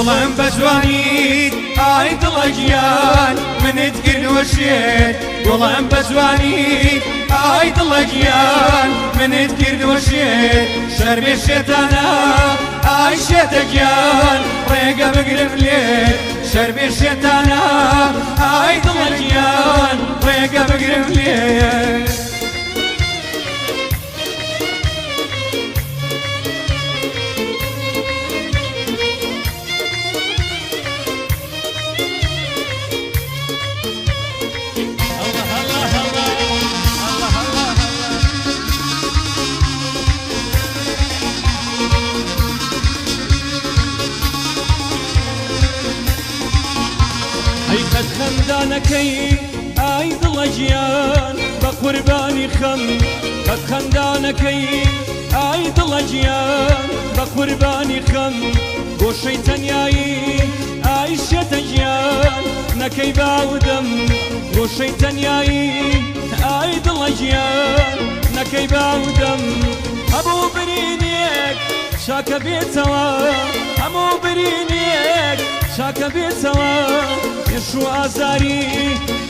گوڵم بە جوانیت ئای دڵە گیان منت کرد وەشێت گوڵم بە جوانیت ئای دڵە گیان منت کرد وەشێت شەرمێ شێتانە ئای شێتە گیان ڕێگە بگرم لێت شەرمێ شێتانە ئای دڵە گیان ڕێگە بگرم لێت خەندانەکەی ئای دڵە گیان بە قوربانی خەم بە خەندانەکەی ئای دڵە گیان بە قوربانی خەم گۆشەی تەنیایی ئای شێتە گیان نەکەی باودەم گۆشەی تەنیایی ئای دڵە گیان نەکەی باودەم هەموو برینێک چاکە بێتەوە هەموو برینێک چاکە بێتەوە پێش و ئازاری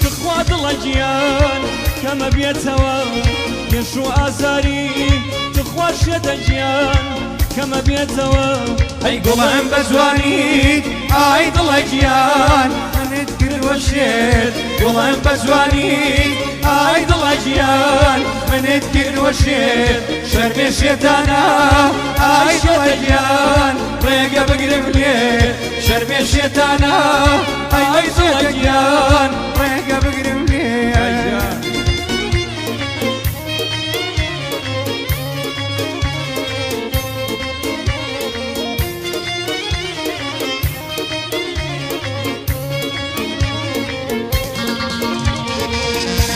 تخوا دڵە گیان کەمە بێتەوە پێش و ئازاری تخوا شێتە گیان کەمە بێتەوە ئەی گوڵم بە جوانیت ئای دڵە گیان منت کرد وەشێت گوڵم بە جوانیت ئای دڵە گیان منت کرد وەشێت شەرمێ شێتانە ئای دڵە گیان ڕێگە بگرم لێت شەرمێ شێتانە ئای دڵە گیان ڕێگە بگرم لێت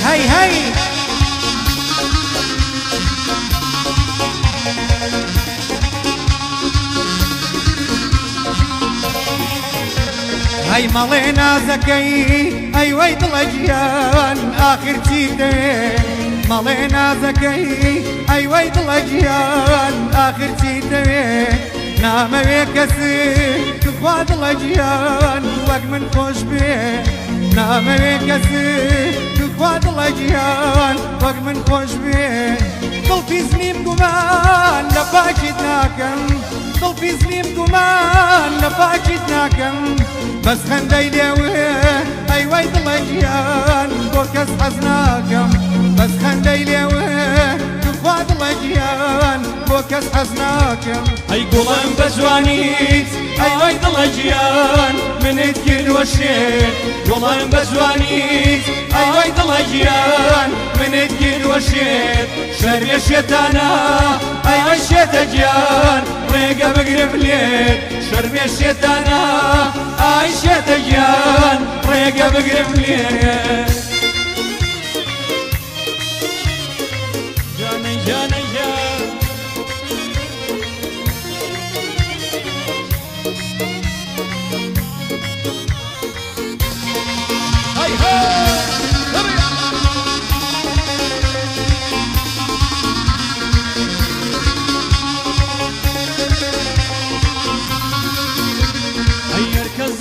هەی هەی هەی مەڵێ نازەکەی ئەی وەی دڵە گیان ئاخر چی دەوێ مەڵێ نازەکەی ئەی وەی دڵە گیان ئاخر چی دەوێ نامەوێ کەسی تخوا دڵە گیان وەک من خۆش بێ نامەوێ کەسی تخوا دڵە گیان وەک من خۆش بێ دڵپیز نیم گومان لە پاکیت ناکەم دڵپیز نیم گومان لە پاکیت ناکەم بەس خەندەی لێوێ ئەی وەی دڵە گیان بۆ کەس حەز ناکەم بەس خەندەی لێوێ تخوا دڵە گیان بۆ کەس حەز ناکەم ئەی گوڵم بە جوانیت ئەی وەی دڵە گیان منت کرد وەشێت گوڵم بە جوانیت ئەی وەی دڵە گیان منت کرد وەشێت شەرمێ شێتانە ئەی وەی شێتە گیان ڕێگە بگرم لێت شەرمێ شێتانە ئای شێتە گیان ڕێگە بگرم لێت جانە جانە جان هەی هەی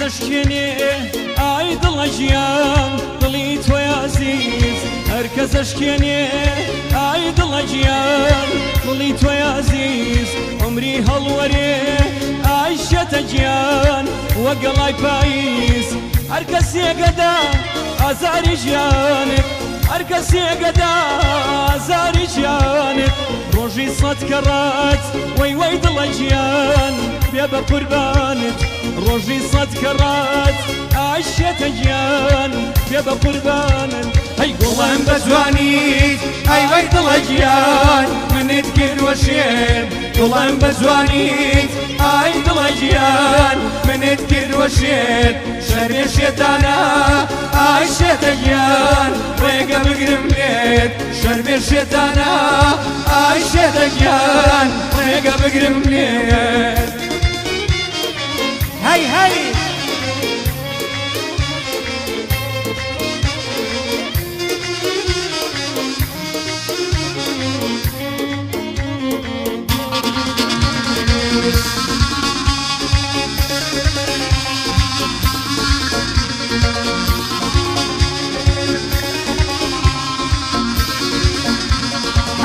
دەشکێنێ ئای دڵە گیان دڵی تۆی عەزیز هەر کەس دەشکێنێ ئای دڵە گیان دڵی تۆی عەزیز عومری هەڵوەرێ ئای شێتە گیان وەک گەڵای پاییز هەر کەسێکەدا ئازاری ژیانت هەر کەسێکەدا ئازاری ژیانت ڕۆژی سەد کەڕات وەی وەی دڵە گیان بێ بە قوربانت ڕۆژی سەد کەڕات ئای شێتە گیان بێ بە قوربانت ئەی گوڵم بە جوانیت ئەی وەی دڵە گیان منت کرد وەشێت گوڵم بە جوانیت ئای دڵە گیان منت کرد وەشێت شەرمێ شێتانە ئای شێتە گیان ڕێگە بگرم لێت شەرمێ شێتانە ئای شێتە گیان ڕێگە بگرم لێت هەی هەی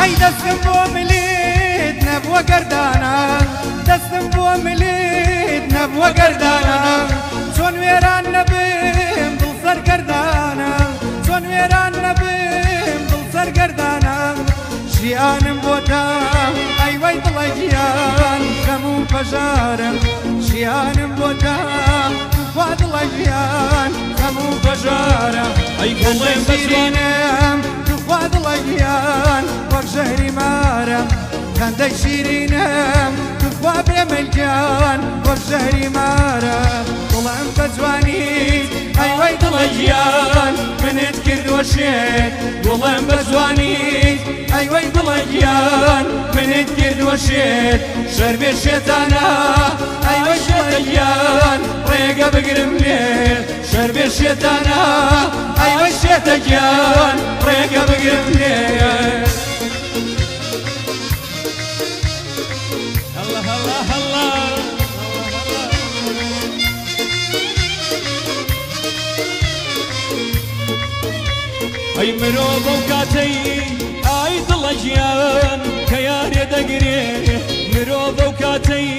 هەی دەستم بۆ ملێت نەبووە گەردانە دەستم بۆ ملێت نەبووە گەردانە چۆن وێران نەبم دڵ سەرگەردانە چۆن وێران نەبم دڵ سەرگەردانە ژیانم بۆ تا ئەی وەی دڵە گیان خەم و پەژارم ژیانم بۆ تا وا دڵە گیان خەم و پەژارم ئەی گوڵێم شیرینم وا دڵە گیان وەک ژەهری مارم خەندەی شیرینم وا بێمەلگیان وەک ژەهری مارە دڵم بە جوانیت ئەی وەی دڵە گیان منت کردووە شێت دڵم بە جوانیت ئەی وەی دڵە گیان منت کردووە شێت شەر بێ شێتانە ئەی وەی دڵە گیان ڕێگە بگرم لێ شەر بێ شێتانە ئەی وەی شێتە گیان ڕێگە بگرم لێ الله الله الله ئەی مرۆڤ ئەو کاتەی ئای دڵە گیان کە یارێ دەگرێ مرۆڤ ئەو کاتەی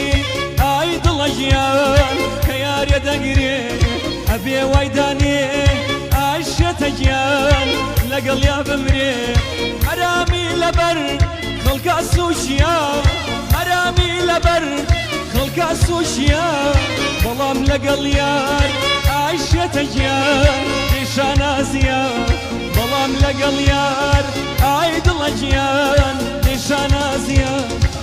ئای دڵە گیان کە یارێ دەگرێ ئەبێ وای دانێ ئای شێتە گیان لەگەڵ یا بمرێ هەرامی لەبەر خەڵکە سووشیا هەرامی لەبەر خەڵکە سووشیا بەڵام لەگەڵ یار ئای شێتە گیان نیشانازیە بەڵام لەگەڵ یار ئای دڵە گیان نیشانازیە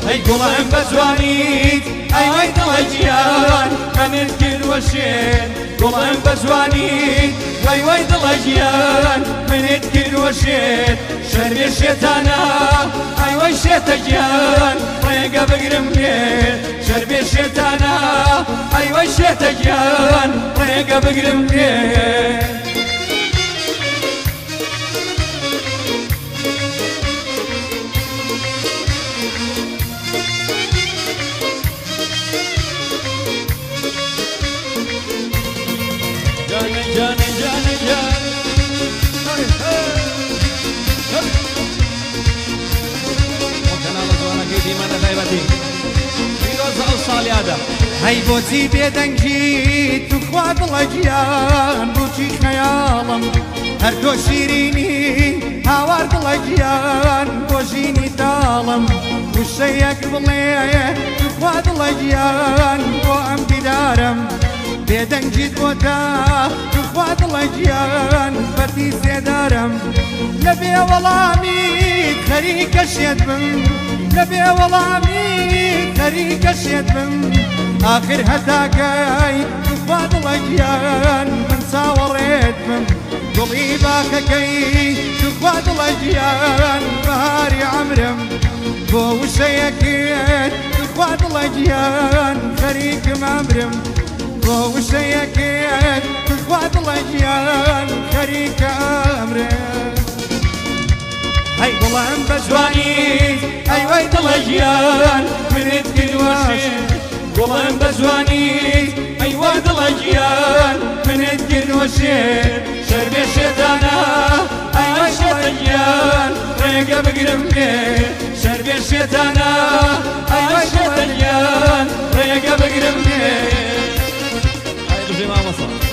ئەی گوڵم بە جوانیت ئەی وەی دڵە گیان منت کردووە شێت گوڵم بە جوانیت وەی وەی دڵە گیان منت کردووە شێت شەر بێ شێتانە ئەی وەی شێتە گیان ڕێگە بگرم لێ شەر بێ شێتانە ئەی وەی شێتە گیان ڕێگە بگرم لێ جانە جانە جان کەناڵە جوانەکەی دیمەنە تایبەتی پیرۆزە ئەو ساڵیادە هەی بۆچی بێدەنگیت تو خوا دڵە گیان بۆچی خەیاڵم هەر تۆ شیرینی هاوار دڵە گیان بۆ ژینی تاڵم وشەیەک بڵێ تو خوا دڵە گیان بۆ ئەم دیدارم بێدەنگیت بۆ تا تو خوا دڵە گیان بەردی سێدارم لە بێ وەڵامیت خەریکە شێت بم لە بێ وەڵامیت خەریکە شێت بم آخر هەتاکەی تو خوا دڵە گیان من چاوەڕێت بم دڵی باخەکەی تو خوا دڵە گیان بەهاری عەمرم بۆ وشەیەکێت تو خوا دڵە گیان خەریکم ئەمرم بۆ وشەیەکێت تو خوا دڵە گیان خەریکە ئەمرم هەی گوڵم بە جوانیت ئەی وەی دڵە گیان منت کردووە شێت گوڵم بە جوانیت ئەی وەی دڵە گیان منت کردووە شێت شەر بێ شێتانە ئەی وەی شێتە گیان ڕێگە بگرم لێ شەر بێ شێتانە ئەی وەی شێتە گیان ڕێگە بگرم لێ ئای بژێ مامەسە